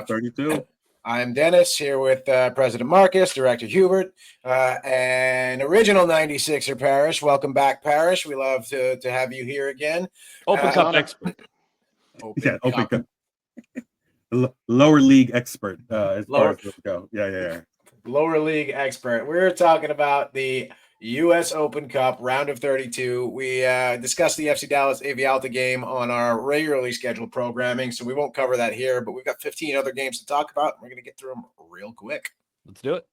of 32. I'm Dennis, here with President Marcus, Director Hubert, and original 96er Parrish. Welcome back, Parrish. We love to have you here again. Open Cup expert. Open Cup. Lower league expert as far as those go. Yeah. Lower league expert. We're talking about the U.S. Open Cup round of 32. We discussed the FC Dallas Avialta game on our regularly scheduled programming, so we won't cover that here, but we've got 15 other games to talk about, and we're going to get through them real quick. Let's do it.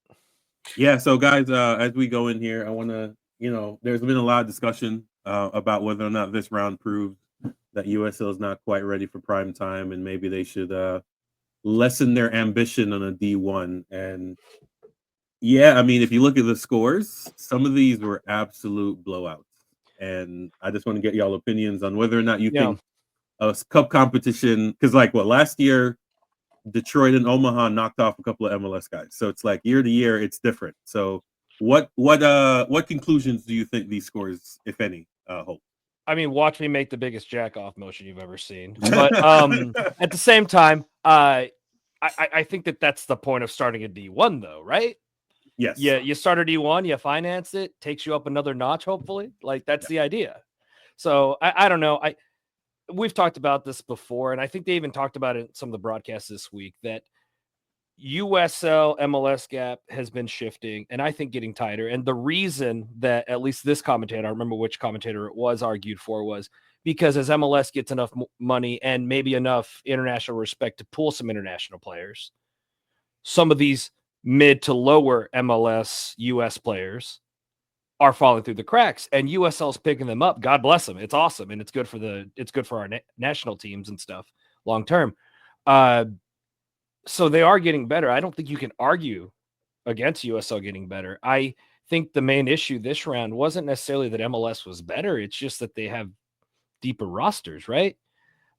Yeah, so guys, as we go in here, I want to, there's been a lot of discussion about whether or not this round proves that USL is not quite ready for prime time, and maybe they should lessen their ambition on a D1. And yeah, I mean, if you look at the scores, some of these were absolute blowouts. And I just want to get y'all opinions on whether or not you think a cup competition, because last year, Detroit and Omaha knocked off a couple of MLS guys. So it's like year to year, it's different. So what conclusions do you think these scores, if any, hold? I mean, watch me make the biggest jack off motion you've ever seen. But at the same time, I think that's the point of starting a D1, though, right? Yes. Yeah, you start a D1, you finance it, takes you up another notch, hopefully. That's the idea. So I don't know. We've talked about this before, and I think they even talked about it in some of the broadcasts this week, that USL MLS gap has been shifting and I think getting tighter. And the reason that at least this commentator, I don't remember which commentator it was, argued for was because as MLS gets enough money and maybe enough international respect to pull some international players, some of these mid to lower MLS US players are falling through the cracks, and USL's picking them up. God bless them. It's awesome. And it's good for our national teams and stuff long term. So they are getting better. I don't think you can argue against USL getting better. I think the main issue this round wasn't necessarily that MLS was better. It's just that they have deeper rosters, right?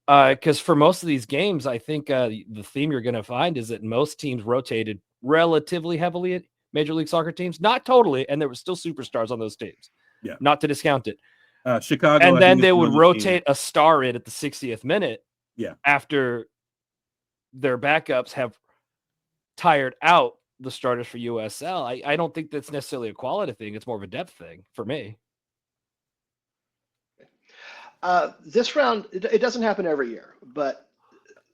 Because for most of these games, I think the theme you're going to find is that most teams rotated relatively heavily at Major League Soccer teams. Not totally, and there were still superstars on those teams. Yeah. Not to discount it. Chicago. And then they would rotate a star in at the 60th minute. Yeah. After their backups have tired out the starters for USL. I don't think that's necessarily a quality thing. It's more of a depth thing for me. This round, it doesn't happen every year, but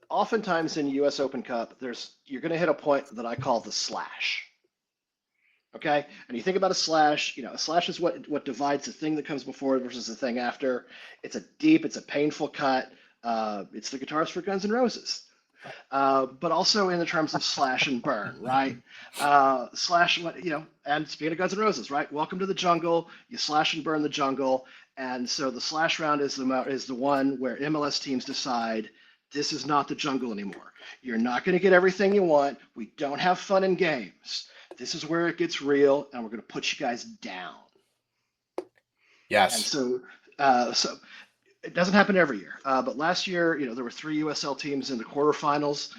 oftentimes in US Open Cup, you're going to hit a point that I call the slash. Okay, and you think about a slash. A slash is what divides the thing that comes before versus the thing after. It's a painful cut. It's the guitars for Guns N' Roses. But also in the terms of slash and burn, right? And speaking of Guns N' Roses, right? Welcome to the jungle. You slash and burn the jungle. And so the slash round is the one where MLS teams decide this is not the jungle anymore. You're not going to get everything you want. We don't have fun in games. This is where it gets real, and we're going to put you guys down. Yes. And so it doesn't happen every year, but last year, there were 3 USL teams in the quarterfinals.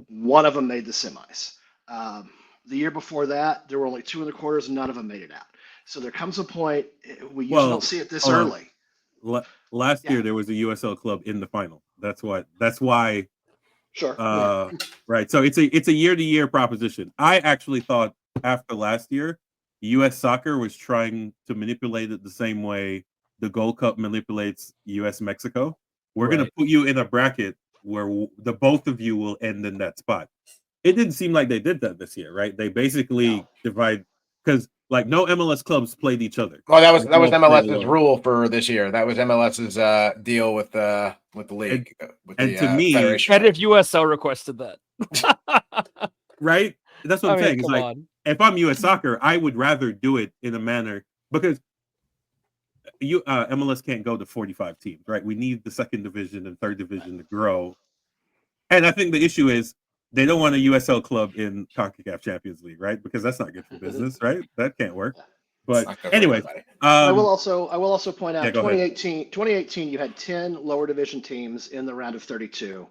One of them made the semis. The year before that, there were only 2 in the quarters, and none of them made it out. So there comes a point we usually don't see it this early. Last year, there was a USL club in the final. That's why. Sure. Right. So it's a year-to-year proposition. I actually thought after last year, U.S. Soccer was trying to manipulate it the same way the Gold Cup manipulates U.S. Mexico. We're going to put you in a bracket where the both of you will end in that spot. It didn't seem like they did that this year, right? They basically divide because no MLS clubs played each other. Well, that was MLS's rule for this year. That was MLS's deal with the league. To me, if USL requested that, right? That's what I'm saying. It's if I'm U.S. Soccer, I would rather do it in a manner because MLS can't go to 45 teams, right? We need the second division and third division to grow. And I think the issue is they don't want a USL club in CONCACAF Champions League, right? Because that's not good for business, right? That can't work. But anyway, I will also point out 2018, you had 10 lower division teams in the round of 32.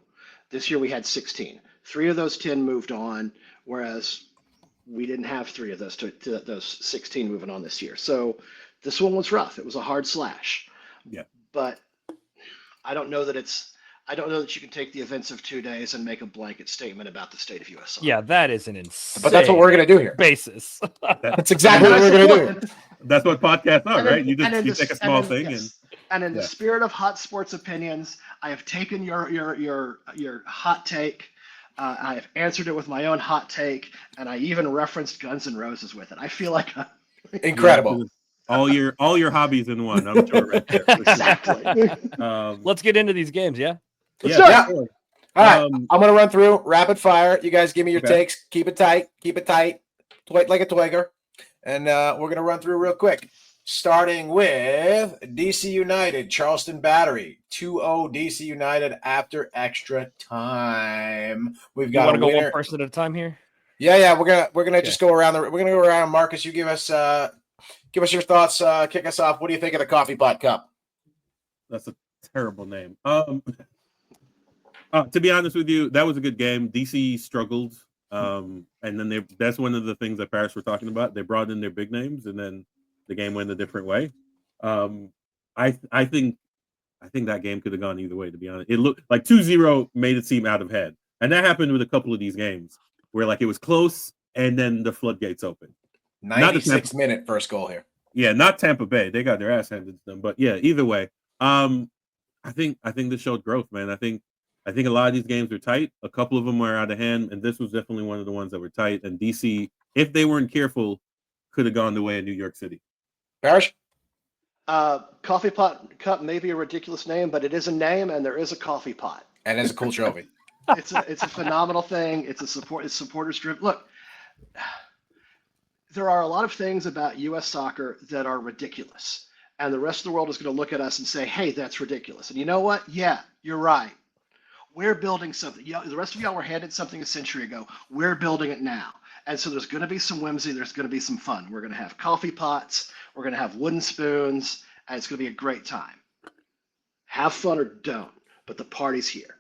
This year we had 16. 3 of those 10 moved on, whereas we didn't have 3 of those 16 moving on this year. So this one was rough. It was a hard slash. Yeah. But I don't know that it's I don't know that you can take the events of 2 days and make a blanket statement about the state of U.S. soccer. Yeah, that is an insane. But that's what we're going to do here. basis. That's exactly what And we're that's going the to do. point. That's what podcasts are, And right? in- You and in just the- take a small and in- thing yes. And in the yeah. spirit of hot sports opinions, I have taken your hot take. I have answered it with my own hot take, and I even referenced Guns N' Roses with it. I feel like Incredible. all your hobbies in one, I'm sure, right there. for sure. exactly. Let's get into these games. Yeah. Let's Yeah, do it. Yeah. sure. All right, Um, I'm going to run through rapid fire. You guys give me your Okay. takes. Keep it tight. Like a twigger. And we're going to run through real quick. Starting with DC United, Charleston Battery, 2-0 DC United after extra time. We've You got want a to go winner. one person at a time here? Yeah. We're gonna Okay. just go around we're gonna go around. Marcus, you give us your thoughts. Kick us off. What do you think of the Coffee Pot Cup? That's a terrible name. To be honest with you, that was a good game. DC struggled, and then that's one of the things that Paris were talking about. They brought in their big names, and then the game went a different way. I think that game could have gone either way. To be honest, it looked like 2-0 made it seem out of hand, and that happened with a couple of these games where like it was close, and then the floodgates opened. 96-minute first goal here. Yeah, not Tampa Bay. They got their ass handed to them. But yeah, either way, I think this showed growth, man. I think a lot of these games are tight. A couple of them were out of hand, and this was definitely one of the ones that were tight. And DC, if they weren't careful, could have gone the way of New York City. Parrish? Coffee Pot Cup may be a ridiculous name, but it is a name, and there is a coffee pot. And it's a cool trophy. It's a phenomenal thing. It's supporters driven. Look, there are a lot of things about U.S. soccer that are ridiculous, and the rest of the world is going to look at us and say, "Hey, that's ridiculous." And you know what? Yeah, you're right. We're building something. The rest of y'all were handed something a century ago. We're building it now. And so there's going to be some whimsy. There's going to be some fun. We're going to have coffee pots. We're going to have wooden spoons. And it's going to be a great time. Have fun or don't. But the party's here.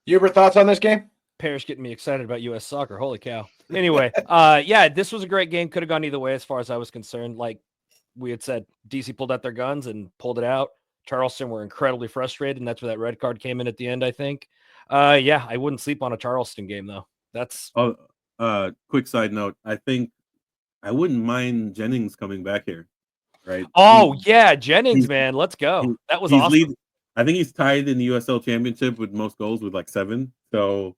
Hubert, thoughts on this game? Parrish getting me excited about U.S. soccer. Holy cow. Anyway, yeah, this was a great game. Could have gone either way as far as I was concerned. Like we had said, DC pulled out their guns and pulled it out. Charleston were incredibly frustrated, and that's where that red card came in at the end, I think. Yeah, I wouldn't sleep on a Charleston game, though. That's quick side note. I think I wouldn't mind Jennings coming back here, right? Yeah, Jennings, man. Let's go. That was awesome. I think he's tied in the USL Championship with most goals with like 7. So,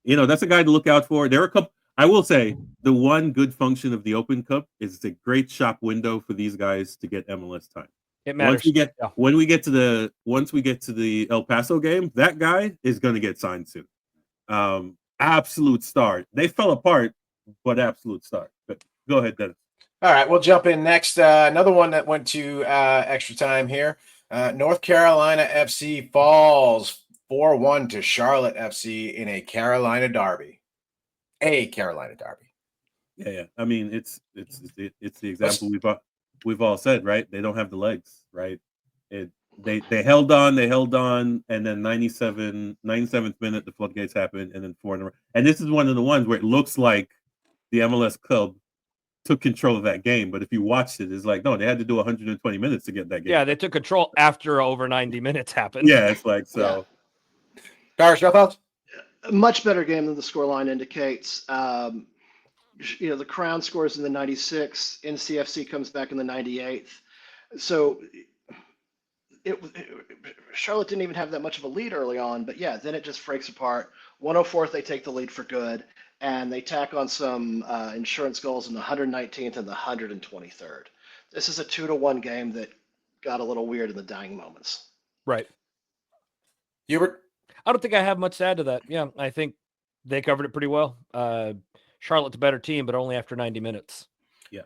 that's a guy to look out for. There are a couple. I will say the one good function of the Open Cup is it's a great shop window for these guys to get MLS time. It matters. Once we get to the El Paso game, that guy is going to get signed soon. Absolute star. They fell apart, but absolute star. But go ahead, Dennis. All right, we'll jump in next. Another one that went to extra time here. North Carolina FC falls 4-1 to Charlotte FC in a Carolina derby. Yeah. I mean, it's the example we've all said, right? They don't have the legs, right? They held on, and then 97th minute, the floodgates happened, and then 4 in a row. And this is one of the ones where it looks like the MLS club took control of that game. But if you watched it, it's like, no, they had to do 120 minutes to get that game. Yeah, they took control after over 90 minutes happened. Yeah, it's like so. Parrish, your thoughts? A much better game than the scoreline indicates. The Crown scores in the 96th. NCFC comes back in the 98th. So Charlotte didn't even have that much of a lead early on, but yeah, then it just breaks apart. 104th, they take the lead for good, and they tack on some insurance goals in the 119th and the 123rd. This is a 2-1 game that got a little weird in the dying moments. Right. Hubert? I don't think I have much to add to that. Yeah, I think they covered it pretty well. Charlotte's a better team, but only after 90 minutes. Yeah.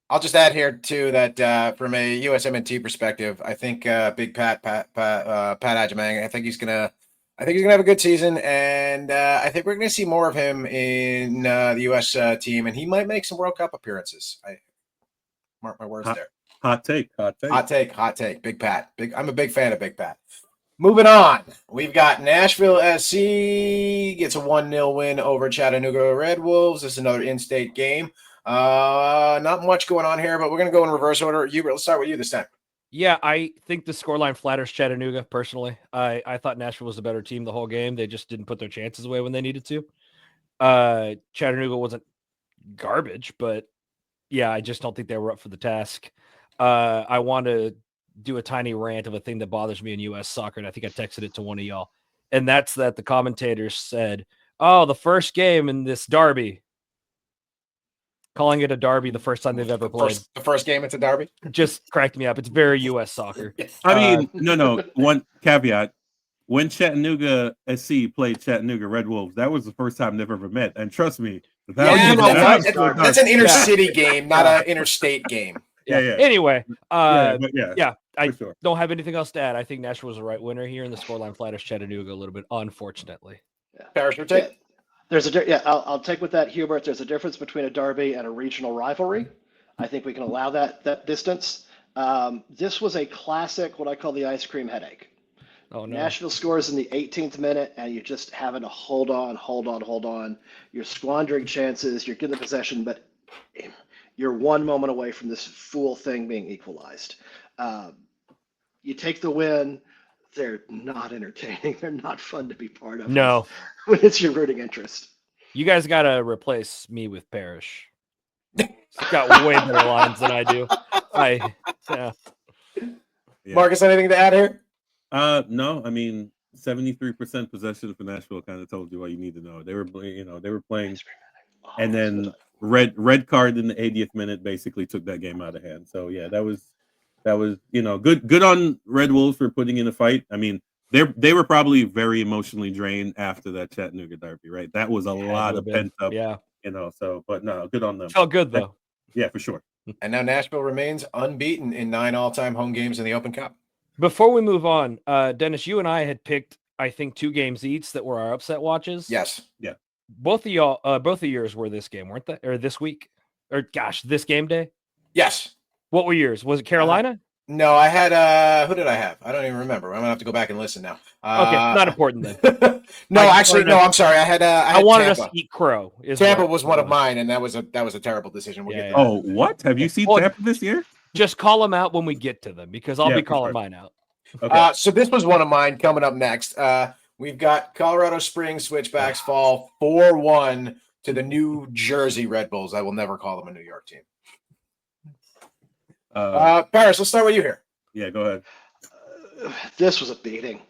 I'll just add here too that from a USMNT perspective, I think Big Pat Adjamang, I think he's gonna have a good season, and I think we're gonna see more of him in the US team, and he might make some World Cup appearances. I mark my words there. Hot take. Big Pat. I'm a big fan of Big Pat. Moving on, we've got Nashville SC gets a 1-0 win over Chattanooga Red Wolves. This is another in-state game. Not much going on here, but we're going to go in reverse order. Hubert, let's start with you this time. Yeah, I think the scoreline flatters Chattanooga personally. I thought Nashville was a better team the whole game. They just didn't put their chances away when they needed to. Chattanooga wasn't garbage, but yeah, I just don't think they were up for the task. I want to do a tiny rant of a thing that bothers me in U.S. soccer, and I think I texted it to one of y'all. And that's that the commentators said, "Oh, the first game in this derby," calling it a derby the first time they've ever played. The first game, it's a derby. Just cracked me up. It's very U.S. soccer. I mean, no. One caveat: when Chattanooga SC played Chattanooga Red Wolves, that was the first time they've ever met. And trust me, that's an inner city game, not an interstate game. Yeah. Anyway, I sure. Don't have anything else to add. I think Nashville was the right winner here, and the scoreline flatters Chattanooga a little bit, unfortunately. Paris, your take? I'll take with that, Hubert. There's a difference between a derby and a regional rivalry. I think we can allow that distance. This was a classic, what I call the ice cream headache. Oh, no. Nashville scores in the 18th minute, and you're just having to hold on. You're squandering chances. You're getting the possession, but you're one moment away from this fool thing being equalized. You take the win. They're not entertaining. They're not fun to be part of. No. When it's your rooting interest. You guys got to replace me with Parrish. He's got way better lines than I do. Yeah. Marcus, anything to add here? No. I mean, 73% possession for Nashville kind of told you what you need to know. They were playing, and then red card in the 80th minute basically took that game out of hand. So yeah, that was good on Red Wolves for putting in a fight. I mean, they were probably very emotionally drained after that Chattanooga derby, right? That was a lot of pent up, so, but no, good on them. Felt good though. Yeah, for sure. And now Nashville remains unbeaten in 9 all-time home games in the Open Cup. Before we move on, Dennis, you and I had picked, I think, 2 games each that were our upset watches. Yes. Yeah. Both of yours were this game, weren't they? Or this week? Or gosh, this game day? Yes. What were yours? Was it Carolina? No, I had who did I have? I don't even remember. I'm gonna have to go back and listen now. Okay, not important then. I'm sorry. I had I wanted Tampa. us to eat crow. Tampa was one of mine, and that was a terrible decision. Oh, what? Have you seen Tampa this year? Just call them out when we get to them, because I'll be calling mine out. Okay. So this was one of mine coming up next. We've got Colorado Springs Switchbacks fall 4-1 to the New Jersey Red Bulls. I will never call them a New York team. Paris, let's start with you here. Yeah, go ahead. This was a beating.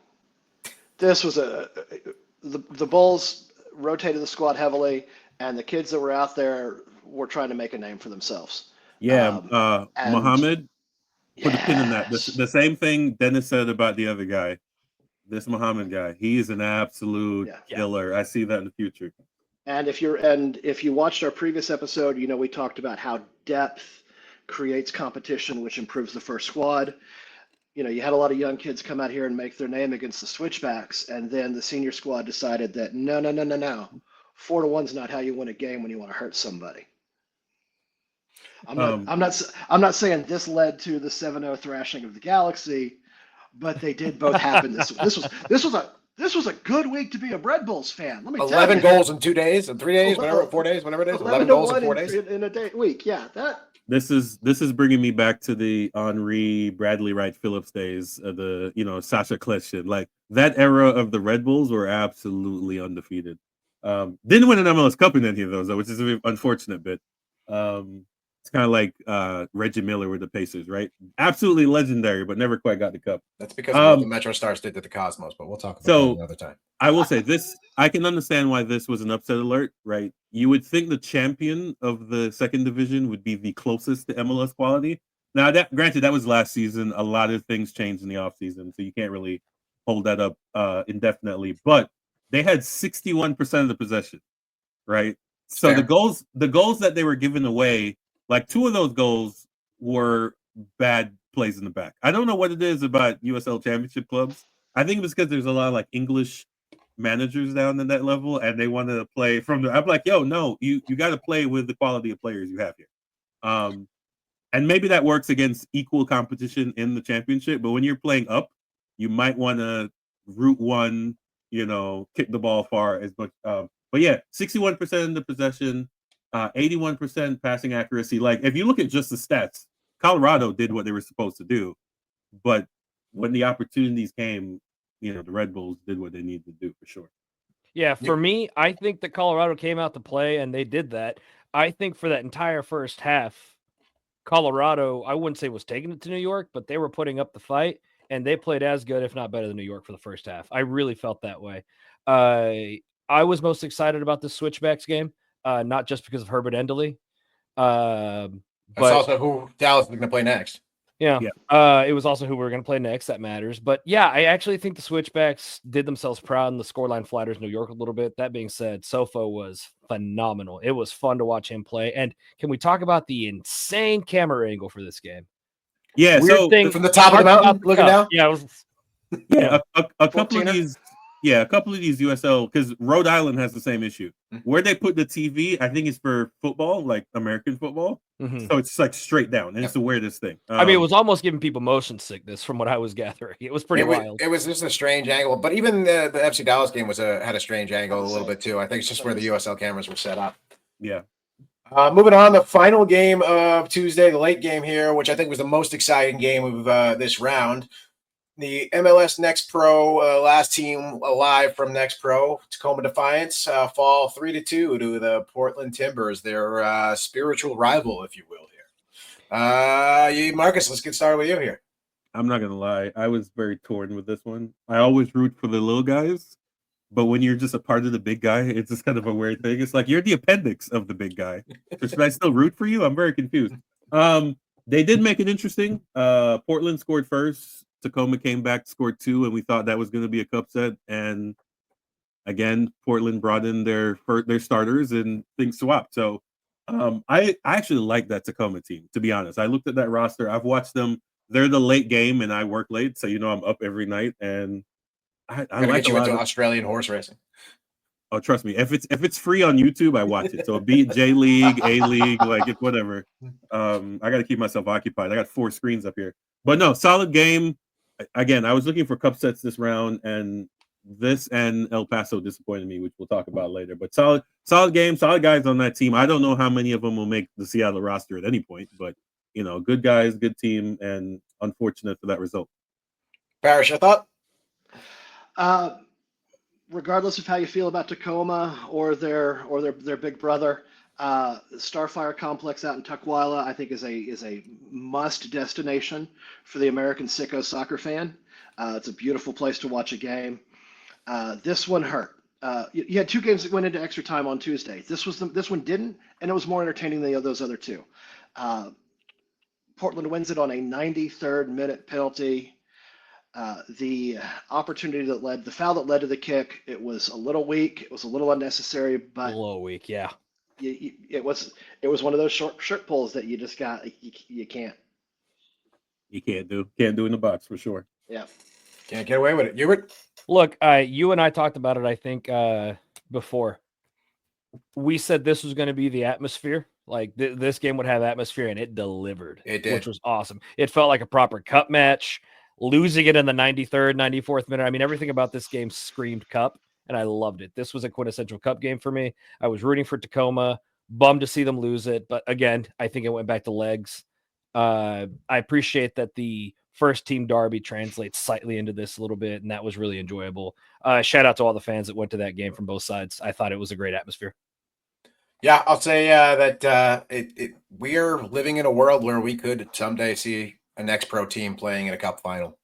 This was the Bulls rotated the squad heavily, and the kids that were out there were trying to make a name for themselves. Yeah, Muhammad, put a pin in that. The same thing Dennis said about the other guy. This Muhammad guy, he is an absolute killer. I see that in the future. And if you watched our previous episode, we talked about how depth creates competition, which improves the first squad. You had a lot of young kids come out here and make their name against the Switchbacks, and then the senior squad decided that no, 4-1's not how you win a game when you want to hurt somebody. I'm not saying this led to the 7-0 thrashing of the Galaxy, but they did both happen. This was a good week to be a Red Bulls fan. Let me tell you. 11 goals in 2 days, in 3 days, 4 days, whatever it is. 11 goals in 4 days in a week. Yeah, that. This is bringing me back to the Henri, Bradley Wright, Phillips days, the Sasha Kleshin. Like that era of the Red Bulls were absolutely undefeated. Didn't win an MLS Cup in any of those though, which is an unfortunate bit. It's kind of like Reggie Miller with the Pacers, right? Absolutely legendary, but never quite got the cup. That's because of what the Metro Stars did to the Cosmos, but we'll talk about that another time. I will say this, I can understand why this was an upset alert, right? You would think the champion of the second division would be the closest to MLS quality. Now, granted, that was last season. A lot of things changed in the offseason, so you can't really hold that up indefinitely. But they had 61% of the possession, right? So the goals that they were giving away, like 2 of those goals were bad plays in the back. I don't know what it is about USL Championship clubs. I think it's because there's a lot of like English managers down in that level, and they want to play from the. I'm like, yo, no, you got to play with the quality of players you have here. And maybe that works against equal competition in the championship, but when you're playing up, you might want to route one, kick the ball far as much. But yeah, 61% of the possession. 81% passing accuracy. Like if you look at just the stats, Colorado did what they were supposed to do. but when the opportunities came, the Red Bulls did what they needed to do for sure. Yeah, for me, I think that Colorado came out to play and they did that. I think for that entire first half, Colorado, I wouldn't say was taking it to New York, but they were putting up the fight and they played as good, if not better than New York for the first half. I really felt that way. I was most excited about the switchbacks game, not just because of Herbert Endley. That's But also who Dallas is going to play next. yeah. It was also who we were going to play next. That matters. But yeah, I actually think the switchbacks did themselves proud and the scoreline flatters New York a little bit. That being said, Sofo was phenomenal. It was fun to watch him play. And can we talk about the insane camera angle for this game? Yeah, Weird so thing, From the top of the talking mountain, about the looking cup. down? Yeah, it was, yeah, a couple of 14er? these. Yeah, a couple of these USL, because Rhode Island has the same issue. Where they put the TV, I think it's for football, like American football. Mhm. So it's like straight down, and it's the weirdest thing. I mean, it was almost giving people motion sickness from what I was gathering. It was pretty wild. It was just a strange angle, but even the FC Dallas game had a strange angle a little bit too. I think it's just where the USL cameras were set up. Yeah. Moving on, the final game of Tuesday, the late game here, which I think was the most exciting game of this round. The MLS Next Pro, last team alive from Next Pro, Tacoma Defiance, fall 3-2 to the Portland Timbers, their spiritual rival, if you will. Here, Marcus, let's get started with you here. I'm not gonna lie, I was very torn with this one. I always root for the little guys, but when you're just a part of the big guy, it's just kind of a weird thing. It's like you're the appendix of the big guy. So should I still root for you? I'm very confused. They did make it interesting. Portland scored first. Tacoma came back, scored 2, and we thought that was going to be a cup set. And again, Portland brought in their starters, and things swapped. So I actually like that Tacoma team, to be honest. I looked at that roster. I've watched them. They're the late game, and I work late, so I'm up every night. And I like get you into Australian horse racing. Oh, trust me. If it's free on YouTube, I watch it. So be it J League, A League, like it's whatever. I got to keep myself occupied. I got 4 screens up here. But no, solid game. Again, I was looking for cup sets this round, and this and El Paso disappointed me, which we'll talk about later. But solid game, solid guys on that team. I don't know how many of them will make the Seattle roster at any point, but good guys, good team, and unfortunate for that result. Parrish, I thought. Regardless of how you feel about Tacoma or their big brother, Starfire Complex out in Tukwila, I think is a must destination for the American sicko soccer fan. It's a beautiful place to watch a game. This one hurt. You had 2 games that went into extra time on Tuesday. This one didn't, and it was more entertaining than those other 2. Portland wins it on a 93rd minute penalty. The foul that led to the kick, it was a little weak. It was a little unnecessary, but a little weak, yeah. It was one of those short shirt pulls that you just you can't. You can't do in the box for sure. Yeah, can't get away with it. Hubert, look, you and I talked about it. I think before we said this was going to be the atmosphere. Like this game would have atmosphere, and it delivered. It did, which was awesome. It felt like a proper cup match. Losing it in the 93rd, 94th minute. I mean, everything about this game screamed cup, and I loved it. This was a quintessential cup game for me. I was rooting for Tacoma. Bummed to see them lose it, but again, I think it went back to legs. I appreciate that the first team derby translates slightly into this a little bit, and that was really enjoyable. Shout out to all the fans that went to that game from both sides. I thought it was a great atmosphere. Yeah, I'll say that we are living in a world where we could someday see a Next Pro team playing in a cup final.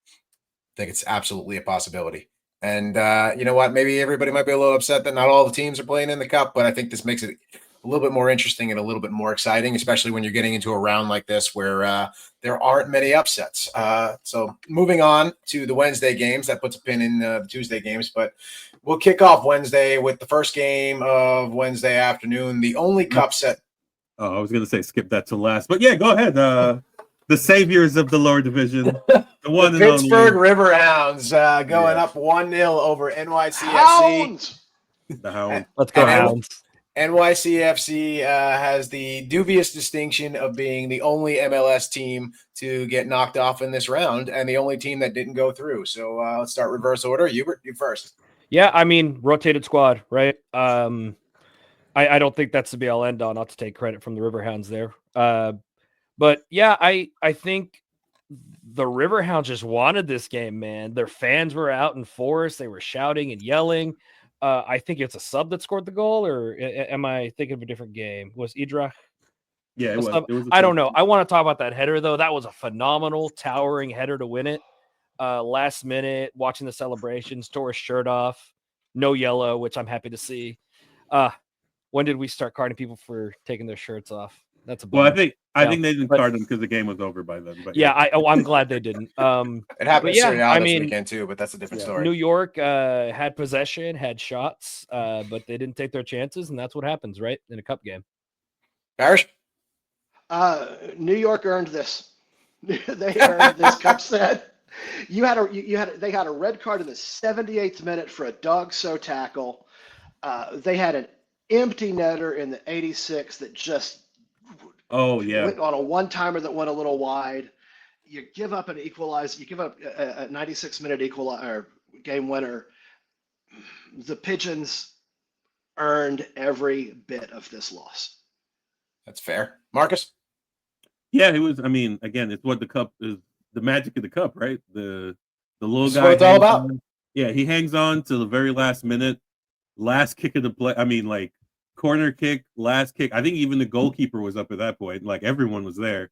I think it's absolutely a possibility. And you know what? Maybe everybody might be a little upset that not all the teams are playing in the cup, but I think this makes it a little bit more interesting and a little bit more exciting, especially when you're getting into a round like this where there aren't many upsets. So moving on to the Wednesday games, that puts a pin in the Tuesday games, but we'll kick off Wednesday with the first game of Wednesday afternoon, the only cup set. Oh, I was going to say skip that to last, but yeah, go ahead. The saviors of the lower division, the one and Pittsburgh only Riverhounds going up 1-0 over NYCFC. Hounds! The Hounds. Let's go Hounds. NYCFC has the dubious distinction of being the only MLS team to get knocked off in this round and the only team that didn't go through. So let's start reverse order. Hubert, you first. Yeah, I mean, rotated squad, right? I don't think that's the be-all end-all, not to take credit from the Riverhounds there. But yeah, I think the Riverhounds just wanted this game, man. Their fans were out in force. They were shouting and yelling. I think it's a sub that scored the goal, or am I thinking of a different game? Was Idra? Yeah, it was. Sub? It was. I don't know. I want to talk about that header, though. That was a phenomenal, towering header to win it. Last minute, watching the celebrations, tore his shirt off. No yellow, which I'm happy to see. When did we start carding people for taking their shirts off? That's a bummer. Well, I think they didn't card them because the game was over by then. But yeah, I'm glad they didn't. It happened to Serie A this weekend too, but that's a different story. New York had possession, had shots, but they didn't take their chances, and that's what happens, right, in a cup game. Parrish? New York earned this. They earned this cup set. They had a red card in the 78th minute for a dog so tackle. They had an empty netter in the 86th that just went on a one-timer that went a little wide. You give up an equalizer. You give up a 96-minute equalizer game winner. The Pigeons earned every bit of this loss. That's fair. Marcus? Yeah, it was. I mean, again, it's what the cup is. The magic of the cup, right? The little That's guy. what it's all about. Yeah, he hangs on to the very last minute, last kick of the play. I mean, like corner kick, last kick. I think even the goalkeeper was up at that point. Like everyone was there.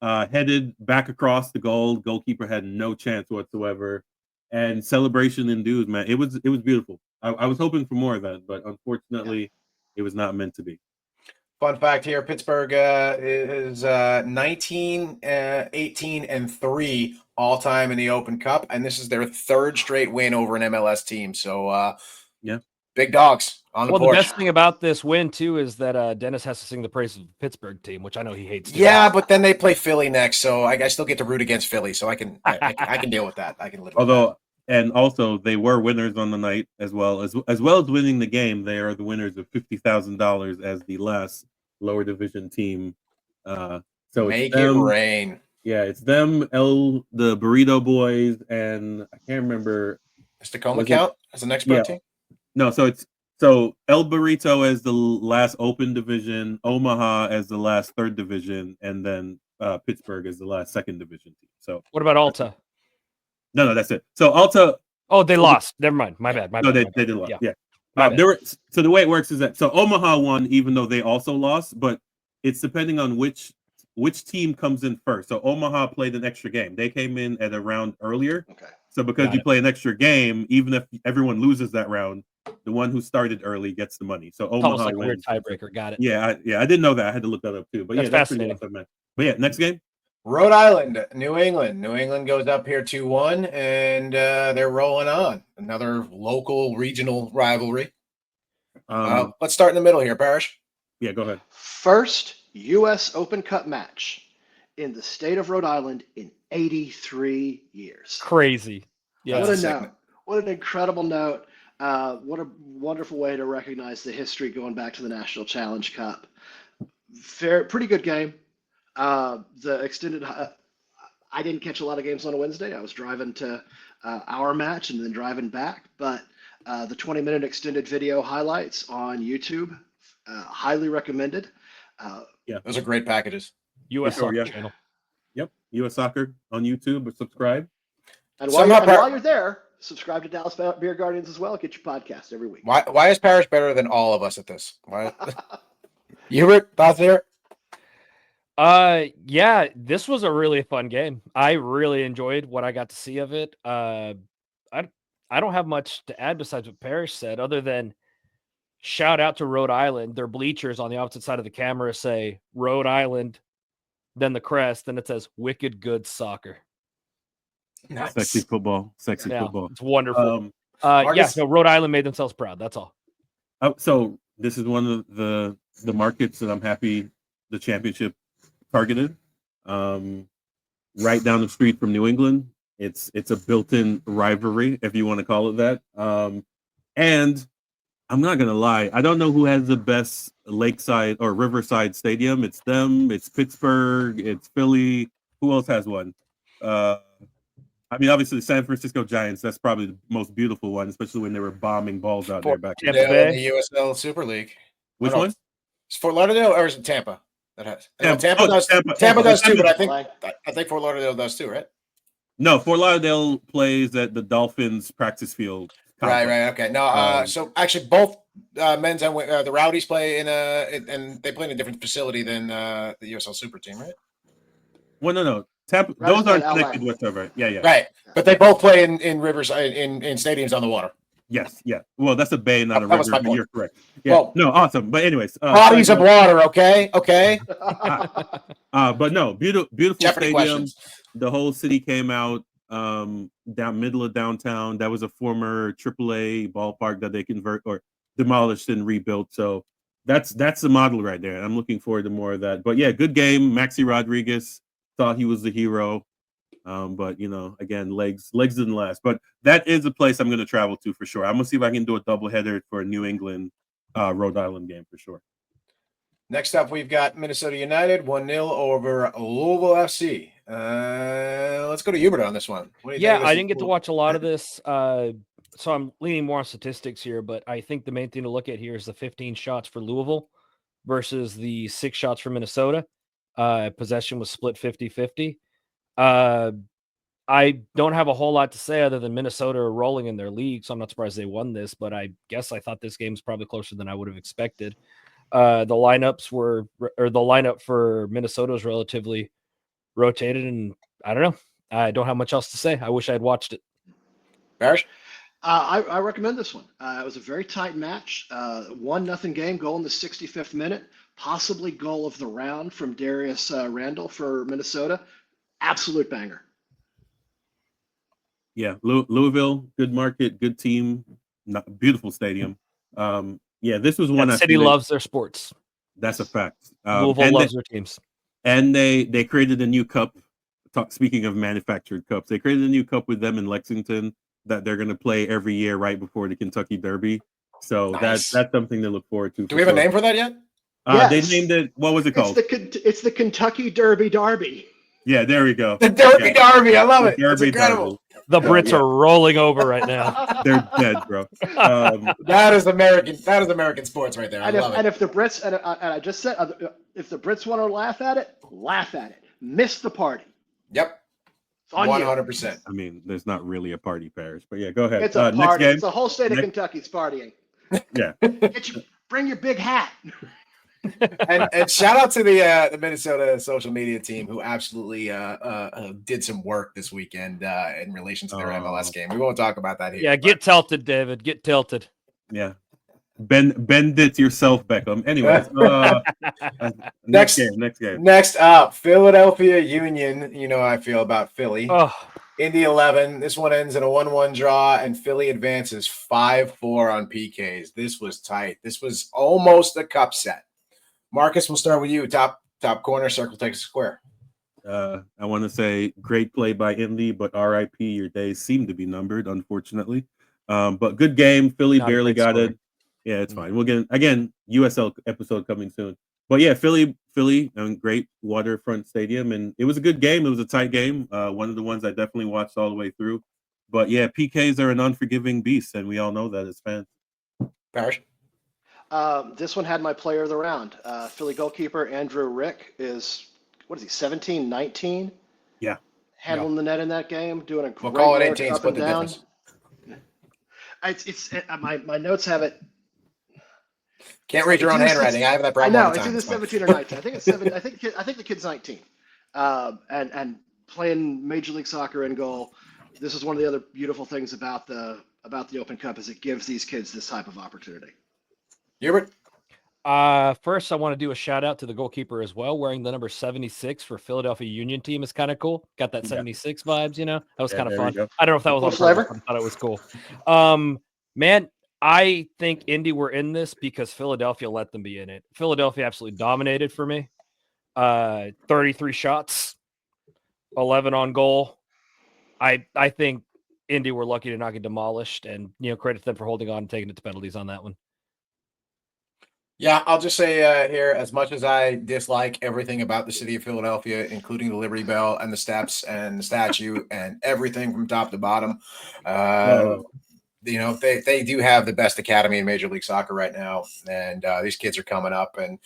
Headed back across the goal. Goalkeeper had no chance whatsoever. And celebration ensued, man. It was beautiful. I was hoping for more of that, but unfortunately, it was not meant to be. Fun fact here, Pittsburgh is 19, 18, and 3 all-time in the Open Cup, and this is their third straight win over an MLS team. So, big dogs on the porch. The best thing about this win, too, is that Dennis has to sing the praises of the Pittsburgh team, which I know he hates. Yeah, but then they play Philly next, so I still get to root against Philly, so I can deal with that. I can live with that. And also, they were winners on the night as well as winning the game. They are the winners of $50,000 as the last lower division team. So make it rain. Yeah, it's them, the Burrito Boys, and I can't remember. Does Tacoma count as the next team? No, so El Burrito as the last open division, Omaha as the last third division, and then Pittsburgh as the last second division team. So what about Alta? No, that's it. So Alta. Oh, they lost. Never mind. My bad. They did lose. Yeah. So the way it works is that Omaha won, even though they also lost, but it's depending on which team comes in first. So Omaha played an extra game. They came in at a round earlier. Okay. So because you play an extra game, even if everyone loses that round, the one who started early gets the money. So Omaha almost like a weird wins. tiebreaker. Got it. Yeah, I didn't know that. I had to look that up too. But that's fascinating. But yeah, next game. Rhode Island, New England. New England goes up here 2-1, and they're rolling on. Another local regional rivalry. Let's start in the middle here, Parrish. Yeah, go ahead. First U.S. Open Cup match in the state of Rhode Island in 83 years. Crazy. Yeah. What a note. What an incredible note. What a wonderful way to recognize the history going back to the National Challenge Cup. Pretty good game. The extended, I didn't catch a lot of games on a Wednesday. I was driving to our match and then driving back, but the 20-minute extended video highlights on YouTube, highly recommended. Those are great packages. US Soccer channel. Yep, US Soccer on YouTube, but subscribe. And while you're there, subscribe to Dallas Beer Guardians as well. Get your podcast every week. Why is Parrish better than all of us at this? Why? Hubert, thoughts there? Yeah, this was a really fun game. I really enjoyed what I got to see of it. I don't have much to add besides what Parrish said, other than shout out to Rhode Island. Their bleachers on the opposite side of the camera say Rhode Island, then the crest, then it says Wicked Good Soccer. Nice. Sexy football. It's wonderful. Rhode Island made themselves proud. That's all. So this is one of the markets that I'm happy the championship targeted. Right down the street from New England. It's a built-in rivalry, if you want to call it that. And I'm not gonna lie, I don't know who has the best lakeside or riverside stadium. It's them, it's Pittsburgh, it's Philly. Who else has one? I mean, obviously the San Francisco Giants, that's probably the most beautiful one, especially when they were bombing balls out there back in the USL Super League. Which one? Is Fort Lauderdale or is it Tampa? That has Tampa does too, but I think Fort Lauderdale does too, right? No, Fort Lauderdale plays at the Dolphins practice field. complex. Right. Okay. No. So actually, both men's and the Rowdies play and they play in a different facility than the USL Super Team, right? Well, no. Rowdies Those play aren't in LA. connected whatsoever. Yeah. Right. But they both play in rivers in stadiums on the water. Yes. Yeah. Well, that's a bay, not a That was river. my But point. you're correct. Yeah. Well, no, awesome. But anyways, bodies of water. Okay. but no, beautiful Jeopardy stadium. questions. The whole city came out down middle of downtown. That was a former AAA ballpark that they convert or demolished and rebuilt. So that's the model right there. I'm looking forward to more of that. But yeah, good game. Maxi Rodriguez thought he was the hero. But again, legs didn't last. But that is a place I'm going to travel to for sure. I'm gonna see if I can do a doubleheader for a New England, Rhode Island game for sure. Next up, we've got Minnesota United 1-0 over Louisville FC. Let's go to Hubert on this one. What do you think of this? I didn't get to watch a lot of this, so I'm leaning more on statistics here. But I think the main thing to look at here is the 15 shots for Louisville versus the 6 shots for Minnesota. Possession was split 50-50. I don't have a whole lot to say other than Minnesota are rolling in their league, so I'm not surprised they won this. But I guess I thought this game was probably closer than I would have expected. The lineup for Minnesota is relatively rotated, and I don't know. I don't have much else to say. I wish I had watched it. Barish? I recommend this one. It was a very tight match. 1-0 game, goal in the 65th minute, possibly goal of the round from Darius Randall for Minnesota. Absolute banger. Yeah, Louisville, good market, good team, beautiful stadium. Yeah, this was one. That city loves their sports. That's a fact. Louisville loves their teams. And they created a new cup. Speaking of manufactured cups, they created a new cup with them in Lexington that they're going to play every year right before the Kentucky Derby. So Nice. that's something to look forward to. Do we have a name for that yet? Yes. They named it. What was it called? It's the Kentucky Derby. Yeah, there we go. The Derby Derby. I love it. That's Derby incredible. Derby. The Brits are rolling over right now. They're dead, bro. That is American sports right there. I love it. And if the Brits and I just said if the Brits want to laugh at it, miss the party. Yep. It's on you. 100%. I mean, there's not really a party, Paris, but yeah, go ahead. It's a next party. game. It's the whole state of Kentucky's partying. Yeah. Bring your big hat. and shout out to the Minnesota social media team who absolutely did some work this weekend in relation to their MLS game. We won't talk about that here. Yeah, get tilted, David. Get tilted. Yeah. Bend it yourself, Beckham. Anyways, next game. Next up, Philadelphia Union. You know how I feel about Philly. Oh, Indy 11. This one ends in a 1-1 draw, and Philly advances 5-4 on PKs. This was tight. This was almost a cup set. Marcus, we'll start with you. Top corner, circle takes a square. I want to say great play by Indy, but RIP, your days seem to be numbered, unfortunately. But good game. Philly barely got it. Yeah, it's fine. We'll get again USL episode coming soon. But yeah, Philly, great waterfront stadium, and it was a good game. It was a tight game. One of the ones I definitely watched all the way through. But yeah, PKs are an unforgiving beast, and we all know that as fans. Parrish? This one had my player of the round. Philly goalkeeper Andrew Rick is, what is he, 17, 19? Yeah. Handling the net in that game, doing a great We'll call it work 18, up split and the down. difference. My notes have it. Can't read your own handwriting. I have that problem. I know all the time. it's either 17 or 19. I think it's 7. I think the kid's 19. And playing Major League Soccer in goal. This is one of the other beautiful things about the Open Cup is it gives these kids this type of opportunity. Hubert? First, I want to do a shout out to the goalkeeper as well. Wearing the number 76 for Philadelphia Union team is kind of cool. Got that 76 vibes, That was kind of fun. I don't know if that was on flavor. purpose, but I thought it was cool. Man, I think Indy were in this because Philadelphia let them be in it. Philadelphia absolutely dominated for me. 33 shots, 11 on goal. I think Indy were lucky to not get demolished, and credit to them for holding on and taking it to penalties on that one. Yeah, I'll just say here, as much as I dislike everything about the city of Philadelphia, including the Liberty Bell and the steps and the statue and everything from top to bottom, they do have the best academy in Major League Soccer right now, and these kids are coming up. And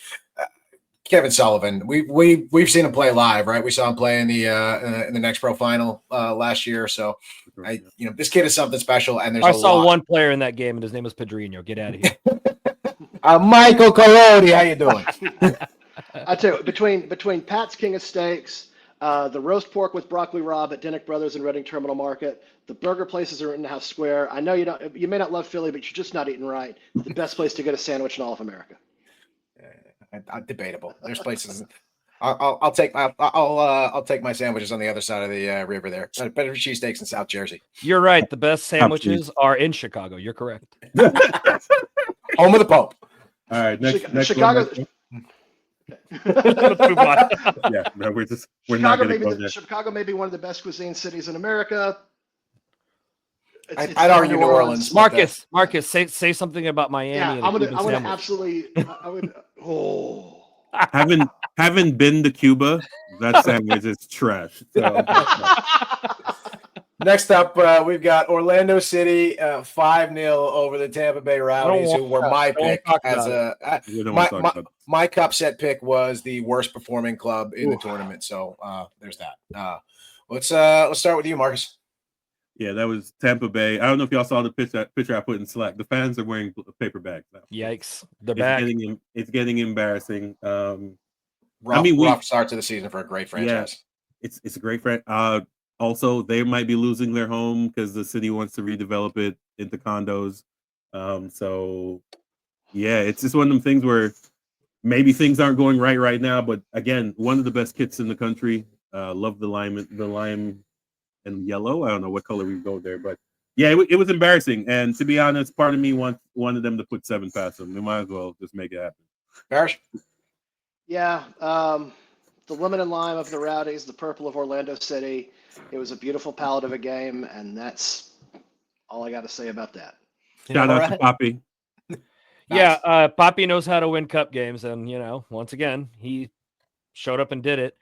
Kevin Sullivan. We've seen him play live, right? We saw him play in the Next Pro Final last year. So this kid is something special. And I saw one player in that game, and his name was Pedrinho. Get out of here. Michael Colodi, how you doing? I tell you, between Pat's King of Steaks, the roast pork with broccoli rabe at Dinnick Brothers in Reading Terminal Market, the burger places are in Rittenhouse Square. I know you may not love Philly, but you're just not eating right. It's the best place to get a sandwich in all of America. Debatable. There's places. I'll take my sandwiches on the other side of the river there. Better cheesesteaks in South Jersey. You're right. The best sandwiches are in Chicago. You're correct. Home of the Pope. All right, next Chicago. one. Let's move on. Yeah, no, we're not going to go there. Chicago may be one of the best cuisine cities in America. I'd argue New Orleans. Marcus, say something about Miami. Yeah, I'm gonna absolutely. I would. Oh. Haven't been to Cuba. That sandwich is trash. So. Next up, we've got Orlando City 5-0 over the Tampa Bay Rowdies, who were my pick as my cupset pick was the worst performing club in the tournament. So there's that. Let's start with you, Marcus. Yeah, that was Tampa Bay. I don't know if y'all saw the picture I put in Slack. The fans are wearing paper bags now. Yikes! They're back. It's getting embarrassing. Rough start to the season for a great franchise. Yeah, it's a great franchise. Also, they might be losing their home because the city wants to redevelop it into condos. So, yeah, it's just one of them things where maybe things aren't going right now. But again, one of the best kits in the country. Love the lime and yellow. I don't know what color we go there, but yeah, it was embarrassing. And to be honest, part of me wanted them to put 7 past them. They might as well just make it happen. Parrish? Yeah, the lemon and lime of the Rowdies, the purple of Orlando City. It was a beautiful palette of a game, and that's all I got to say about that. Shout out to Poppy. Yeah, Poppy knows how to win cup games, and once again, he showed up and did it.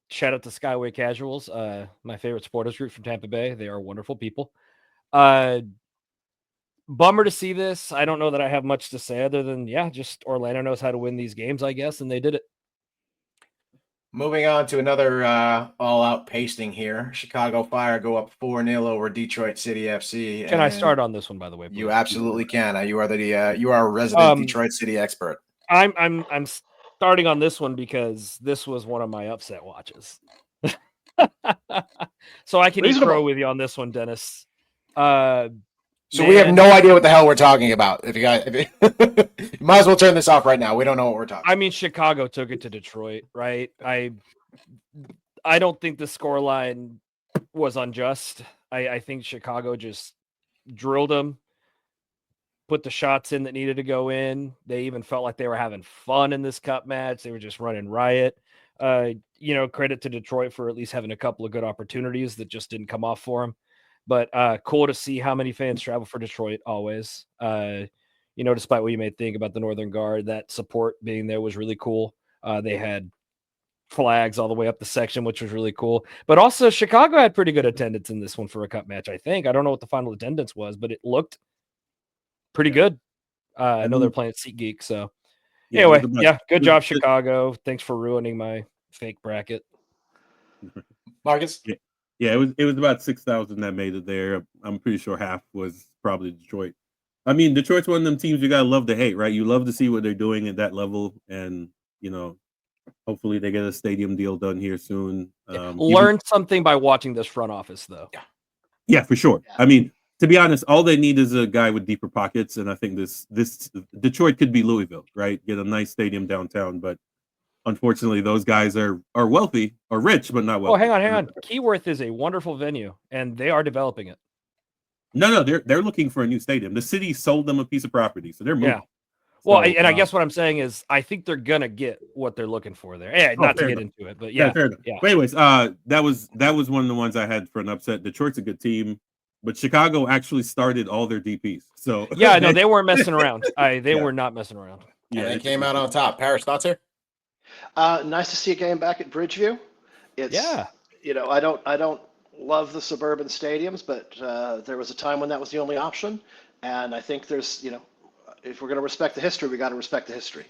Shout out to Skyway Casuals, my favorite supporters group from Tampa Bay. They are wonderful people. Bummer to see this. I don't know that I have much to say other than just Orlando knows how to win these games, I guess, and they did it. Moving on to another all-out pasting here. Chicago Fire go up 4-0 over Detroit City FC. Can I start on this one, by the way? Please? You absolutely can. You are a resident Detroit City expert. I'm starting on this one because this was one of my upset watches. So I can eat crow with you on this one, Dennis. So we have no idea what the hell we're talking about. If you might as well turn this off right now. We don't know what we're talking about. I mean, Chicago took it to Detroit, right? I don't think the scoreline was unjust. I think Chicago just drilled them, put the shots in that needed to go in. They even felt like they were having fun in this cup match. They were just running riot. Credit to Detroit for at least having a couple of good opportunities that just didn't come off for them. But cool to see how many fans travel for Detroit always. Despite what you may think about the Northern Guard, that support being there was really cool. They had flags all the way up the section, which was really cool. But also Chicago had pretty good attendance in this one for a cup match, I think. I don't know what the final attendance was, but it looked pretty good. I know they're playing at SeatGeek. So anyway, good job, Chicago. Thanks for ruining my fake bracket. Marcus? Yeah, it was about 6,000 that made it there. I'm pretty sure half was probably Detroit. I mean, Detroit's one of them teams you gotta love to hate, right? You love to see what they're doing at that level, and hopefully they get a stadium deal done here soon. Learn something by watching this front office, though. Yeah, for sure. Yeah. I mean, to be honest, all they need is a guy with deeper pockets, and I think this Detroit could be Louisville, right? Get a nice stadium downtown, but unfortunately, those guys are wealthy or rich, but not wealthy. Oh, hang on. Keyworth is a wonderful venue, and they are developing it. No, they're looking for a new stadium. The city sold them a piece of property, so they're moving. Yeah. Well, I guess what I'm saying is I think they're gonna get what they're looking for there. Yeah, not to get into it, but yeah. Fair enough. But anyways, that was one of the ones I had for an upset. Detroit's a good team, but Chicago actually started all their DPs. So yeah, no, they weren't messing around. They were not messing around. Yeah, they came out on top. Parrish, thoughts here? Nice to see a game back at Bridgeview. I don't love the suburban stadiums, but there was a time when that was the only option, and I think there's if we're going to respect the history, we got to respect the history.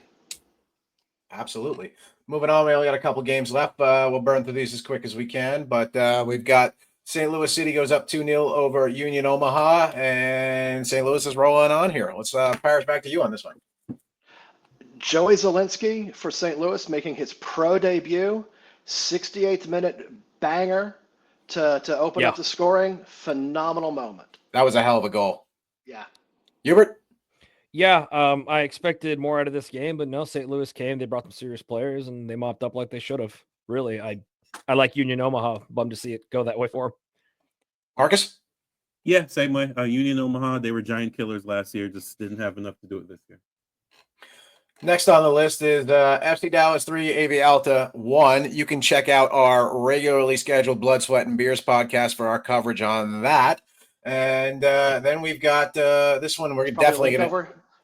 Absolutely. Moving on, we only got a couple games left. We'll burn through these as quick as we can, but we've got St. Louis City goes up 2-0 over Union Omaha, and St. Louis is rolling on here. Let's Parrish, back to you on this one. Joey Zielinski for St. Louis making his pro debut, 68th minute banger to open Yeah. up the scoring. Phenomenal moment. That was a hell of a goal. Yeah. Hubert? Yeah, I expected more out of this game, but no, St. Louis came. They brought some serious players, and they mopped up like they should have. Really, I like Union Omaha. Bummed to see it go that way for them. Marcus? Yeah, same way. Union Omaha, they were giant killers last year, just didn't have enough to do it this year. Next on the list is FC Dallas 3, AV Alta 1. You can check out our regularly scheduled Blood, Sweat, and Beers podcast for our coverage on that. And then we've got this one. We're definitely going to.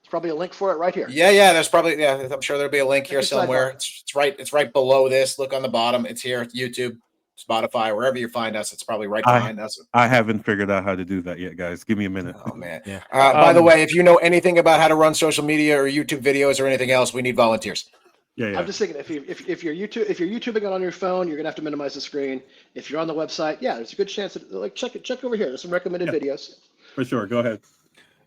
There's probably a link for it right here. Yeah. There's probably, I'm sure there'll be a link here somewhere. Sidebar. It's right below this. Look on the bottom. It's here. It's YouTube, Spotify, wherever you find us. It's probably right behind us. I haven't figured out how to do that yet, guys. Give me a minute. Oh man. Yeah. By the way, if you know anything about how to run social media or YouTube videos or anything else, we need volunteers. Yeah. I'm just thinking if you're YouTubing it on your phone, you're gonna have to minimize the screen. If you're on the website, yeah, there's a good chance that check over here. There's some recommended videos. For sure. Go ahead.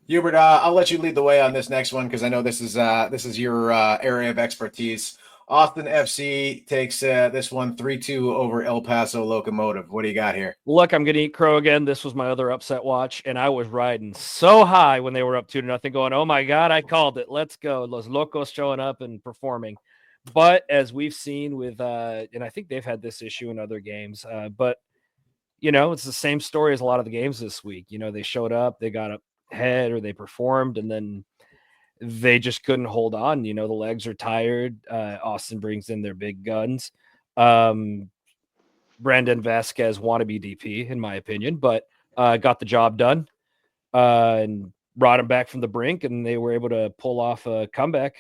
Hubert, I'll let you lead the way on this next one because I know this is your area of expertise. Austin FC takes this one 3-2 over El Paso Locomotive. What do you got here? Look, I'm going to eat crow again. This was my other upset watch, and I was riding so high when they were up 2-0, going, oh my God, I called it. Let's go. Los Locos showing up and performing. But as we've seen with, and I think they've had this issue in other games, but, it's the same story as a lot of the games this week. They showed up, they got up ahead, or they performed, and then they just couldn't hold on. The legs are tired. Austin brings in their big guns. Brandon Vasquez, wannabe DP, in my opinion, but got the job done and brought him back from the brink, and they were able to pull off a comeback.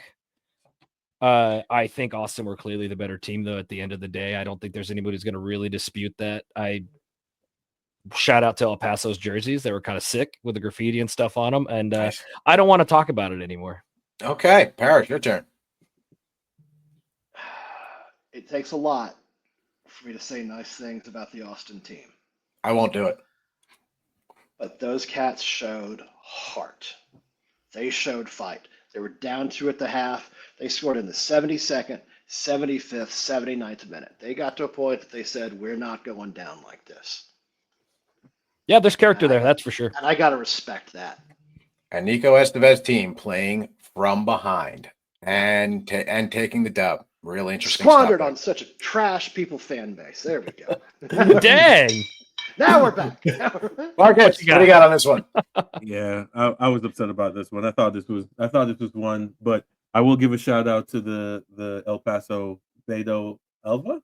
I think Austin were clearly the better team, though, at the end of the day. I don't think there's anybody who's going to really dispute that. I shout out to El Paso's jerseys. They were kind of sick with the graffiti and stuff on them, and Nice. I don't want to talk about it anymore. Okay, Parrish, your turn. It takes a lot for me to say nice things about the Austin team, I won't do it. but those cats showed heart. They showed fight. They were down 2 at the half. They scored in the 72nd, 75th, 79th minute. They got to a point that they said, we're not going down like this. Yeah, there's character there, that's for sure. And I got to respect that. And Nico Estevez team playing from behind and taking the dub. Really interesting. Squandered stuff on such a trash people fan base. There we go. Dang. Now we're back. Marcus, what do you got on this one? Yeah, I was upset about this one. I thought this was one, but I will give a shout out to the El Paso Beto Elva.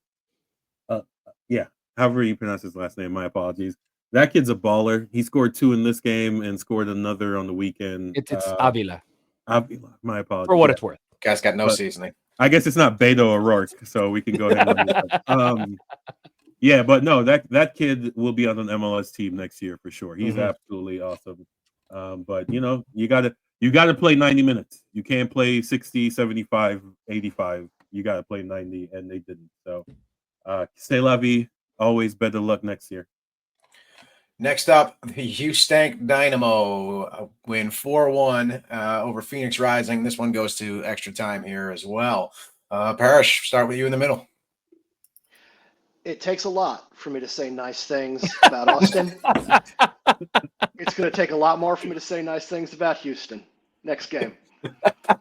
Yeah, however you pronounce his last name. My apologies. That kid's a baller. He scored 2 in this game and scored another on the weekend. It's Avila, Avila. My apologies. for what it's worth. Guy's got no But- seasoning. I guess it's not Beto O'Rourke, so we can go ahead and move on. Yeah, but no, that kid will be on an MLS team next year for sure. He's absolutely awesome. But you gotta play 90 minutes. You can't play 60, 75, 85. You gotta play 90, and they didn't. So stay la vie. Always better luck next year. Next up, the Houston Dynamo win 4-1 over Phoenix Rising. This one goes to extra time here as well. Parrish, start with you in the middle. It takes a lot for me to say nice things about Austin. It's going to take a lot more for me to say nice things about Houston. Next game.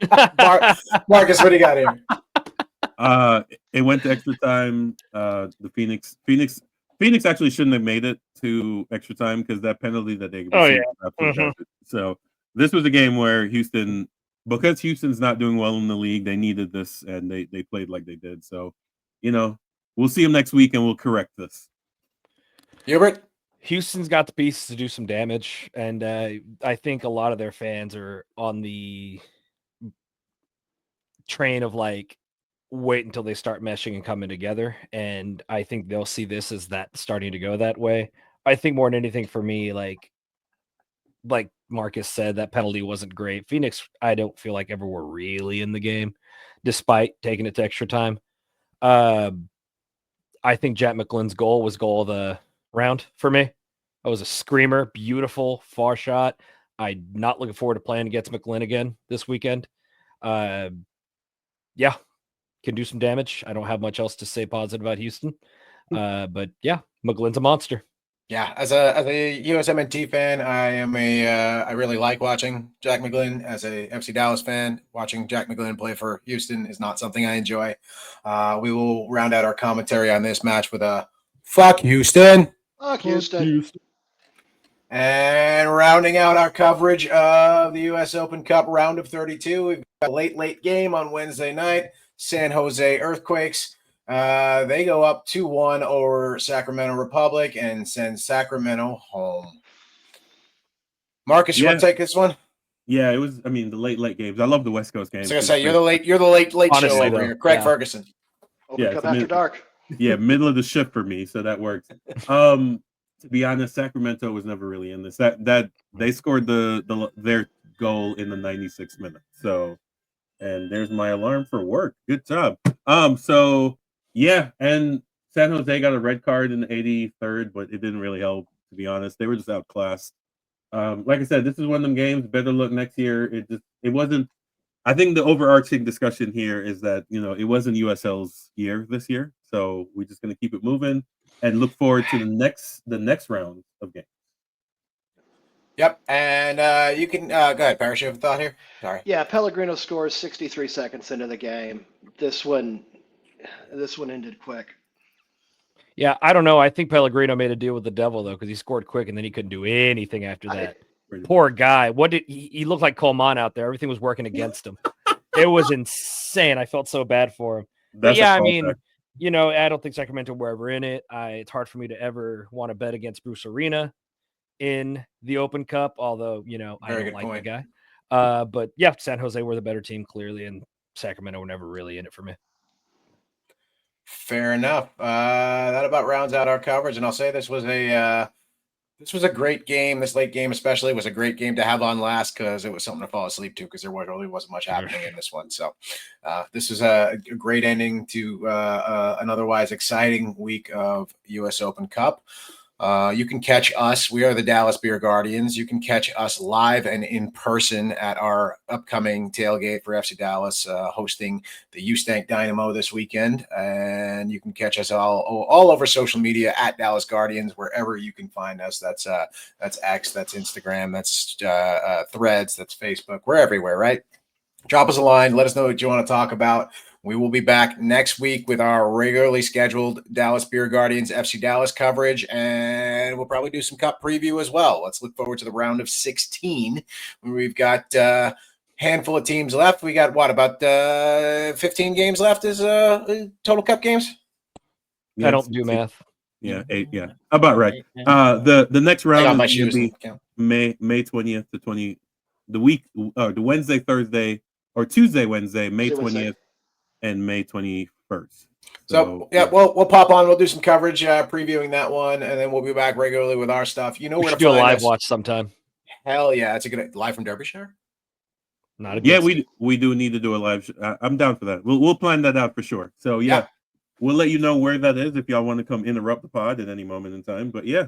Marcus, what do you got here? It went to extra time. The Phoenix actually shouldn't have made it to extra time because that penalty that they received. So this was a game where Houston, because Houston's not doing well in the league, they needed this, and they played like they did. So, we'll see them next week, and we'll correct this. Hubert? Houston's got the pieces to do some damage, and I think a lot of their fans are on the train of wait until they start meshing and coming together, and I think they'll see this as that starting to go that way. I think more than anything for me, like Marcus said, that penalty wasn't great. Phoenix, I don't feel like ever were really in the game, despite taking it to extra time. I think Jack McGlynn's goal was goal of the round for me. That was a screamer, beautiful, far shot. I'm not looking forward to playing against McGlynn again this weekend. Yeah, can do some damage. I don't have much else to say positive about Houston. But yeah, McGlynn's a monster. Yeah, as a USMNT fan, I really like watching Jack McGlynn. As a FC Dallas fan, watching Jack McGlynn play for Houston is not something I enjoy. We will round out our commentary on this match with a fuck Houston. Fuck Houston. And rounding out our coverage of the US Open Cup round of 32, we've got a late game on Wednesday night. San Jose Earthquakes. They go up 2-1 over Sacramento Republic and send Sacramento home. Marcus, you want to take this one? Yeah, it was. I mean, the late games. I love the West Coast games. I was gonna say you're the late Honestly, show over though, here. Craig yeah. Ferguson. Open Cup after dark. Yeah, middle of the shift for me, so that works. To be honest, Sacramento was never really in this. That they scored their goal in the 96th minute. So, and there's my alarm for work. Good job. So yeah, and San Jose got a red card in the 83rd, but it didn't really help. To be honest, they were just outclassed. Like I said, this is one of them games. Better look next year. It wasn't. I think the overarching discussion here is that it wasn't USL's year this year, so we're just going to keep it moving and look forward to the next round of games. Yep, and you can go ahead, Parrish. You have a thought here? Sorry. Yeah, Pellegrino scores 63 seconds into the game. This one ended quick. Yeah, I don't know. I think Pellegrino made a deal with the devil though, because he scored quick and then he couldn't do anything after that. Poor guy. What did he looked like Coleman out there? Everything was working against him. It was insane. I felt so bad for him. But yeah, I mean, I don't think Sacramento were ever in it. It's hard for me to ever want to bet against Bruce Arena in the Open Cup, although I don't like the guy. But yeah, San Jose were the better team clearly, and Sacramento were never really in it for me. Fair enough. That about rounds out our coverage, and I'll say this was a great game. This late game especially was a great game to have on last because it was something to fall asleep to because there really wasn't much happening in this one. So this was a great ending to an otherwise exciting week of US Open Cup. You can catch us. We are the Dallas Beer Guardians. You can catch us live and in person at our upcoming tailgate for FC Dallas, hosting the USOC Dynamo this weekend. And you can catch us all over social media at Dallas Guardians, wherever you can find us. That's X, that's Instagram, that's Threads, that's Facebook. We're everywhere, right? Drop us a line. Let us know what you want to talk about. We will be back next week with our regularly scheduled Dallas Beer Guardians FC Dallas coverage, and we'll probably do some cup preview as well. Let's look forward to the round of 16. We've got a handful of teams left. We got about 15 games left as total cup games? Yes. I don't do math. Yeah, 8. Yeah, about right. The next round is going to be May 20th to 20. The Wednesday, Thursday, or Tuesday, Wednesday, May 20th. And May 21st. So yeah, we'll pop on. We'll do some coverage previewing that one, and then we'll be back regularly with our stuff. We should do a live watch sometime. Hell yeah, it's a good live from Derbyshire. We do need to do a live. I'm down for that. We'll plan that out for sure. So yeah, we'll let you know where that is if y'all want to come interrupt the pod at any moment in time. But yeah,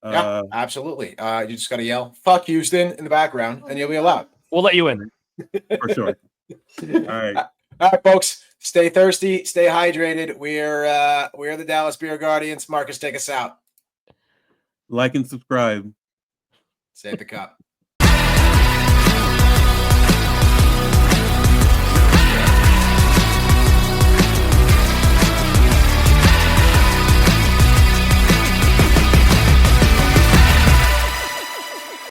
absolutely. You just got to yell "fuck Houston" in the background, and you'll be allowed. We'll let you in for sure. All right. All right, folks. Stay thirsty, stay hydrated. We're the Dallas Beer Guardians. Marcus, take us out. Like and subscribe. Save the cup.